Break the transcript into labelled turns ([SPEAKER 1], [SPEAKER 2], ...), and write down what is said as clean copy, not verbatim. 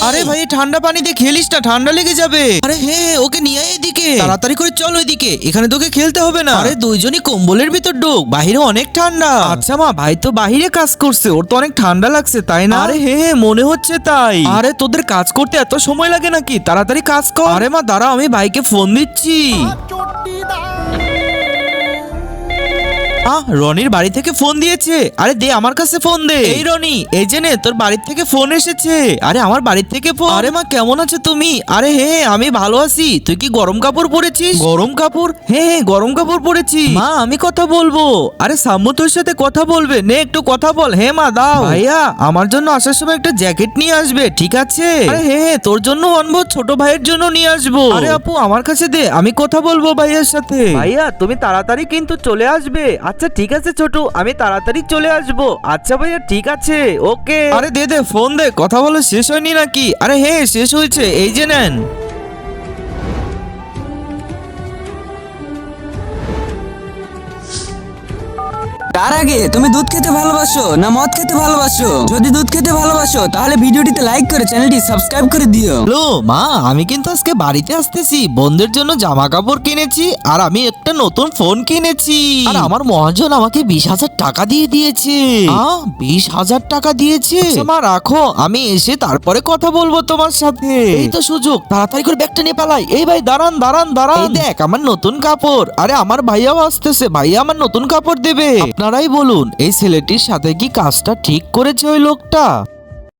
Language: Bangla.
[SPEAKER 1] আরে ভাই ঠান্ডা পানি দিয়ে খেলিস না, ঠান্ডা লেগে যাবে। আরে হ্যাঁ ওকে নিয়ে আয় এদিকে, তাড়াতাড়ি করে চল ওইদিকে, এখানে তোকে খেলতে হবে না। আরে দুইজনই কম্বলের ভিতর ঢোক, বাহিরে অনেক ঠান্ডা। আচ্ছা মা, ভাই তো বাহিরে কাজ করছে, ওর তো অনেক ঠান্ডা লাগছে তাই না? আরে হ্যাঁ মনে হচ্ছে তাই। আরে তোদের কাজ করতে এত সময় লাগে নাকি? তাড়াতাড়ি কাজ কর। আরে মা দাঁড়াও, আমি ভাইকে ফোন দিচ্ছি। রনির বাড়ি থেকে ফোন দিয়েছে। আরে দে আমার কাছে ফোন দে। এই রনি, এই যে নে তোর বাড়ি থেকে ফোন এসেছে। আরে আমার বাড়ি থেকে ফোন। আরে মা কেমন আছো তুমি? আরে হ্যাঁ আমি ভালো আছি। তুই কি গরম কাপড় পরেছিস? গরম কাপড়? হ্যাঁ হ্যাঁ গরম কাপড় পরেছি। মা আমি কথা বলবো। আরে সাম্মু তোর সাথে কথা বলবে, নে একটু কথা বল। হ্যাঁ মা দাও। ভাইয়া আমার জন্য আসার সময় একটা জ্যাকেট নিয়ে আসবে, ঠিক আছে? আরে হ্যাঁ হ্যাঁ তোর জন্য আনবো, ছোট ভাইয়ের জন্য নিয়ে আসবো। আরে আপু আমার কাছে দে, আমি কথা বলবো ভাইয়ার সাথে। ভাইয়া তুমি তাড়াতাড়ি কিন্তু চলে আসবে। আচ্ছা ঠিক আছে ছোটু, আমি তাড়াতাড়ি চলে আসবো। আচ্ছা ভাইয়া ঠিক আছে, ওকে। আরে দে দে ফোন দে, কথা বলা শেষ হয়নি নাকি? আরে হ্যাঁ শেষ হয়েছে, এই যে নেন।
[SPEAKER 2] তার আগে তুমি দুধ খেতে ভালোবাসো না মদ খেতে ভালোবাসো? যদি দুধ খেতে ভালোবাসো তাহলে ভিডিওটিতে লাইক করে চ্যানেলটি সাবস্ক্রাইব করে দিও।
[SPEAKER 1] হ্যালো মা, আমি কিন্তু আজকে বাড়িতে আসতেছি। বোনদের জন্য জামা কাপড় কিনেছি আর আমি একটা নতুন ফোন কিনেছি। আর আমার মহাজন আমাকে 20,000 টাকা দিয়ে দিয়েছে। 20,000 টাকা দিয়েছে? আচ্ছা, মা রাখো, আমি এসে তারপরে কথা বলবো তোমার সাথে। এই তো সুযোগ, তাড়াতাড়ি করে ব্যাগটা নিয়ে পালাই। এই ভাই দাঁড়ান দাঁড়ান দাঁড়ান, এই দেখ আমার নতুন কাপড়। আরে আমার ভাইয়াও আসতেছে, ভাইয়া আমার নতুন কাপড় দেবে। আপনারাই বলুন এই ছেলেটির সাথে কি কাজটা ঠিক করেছে ওই লোকটা?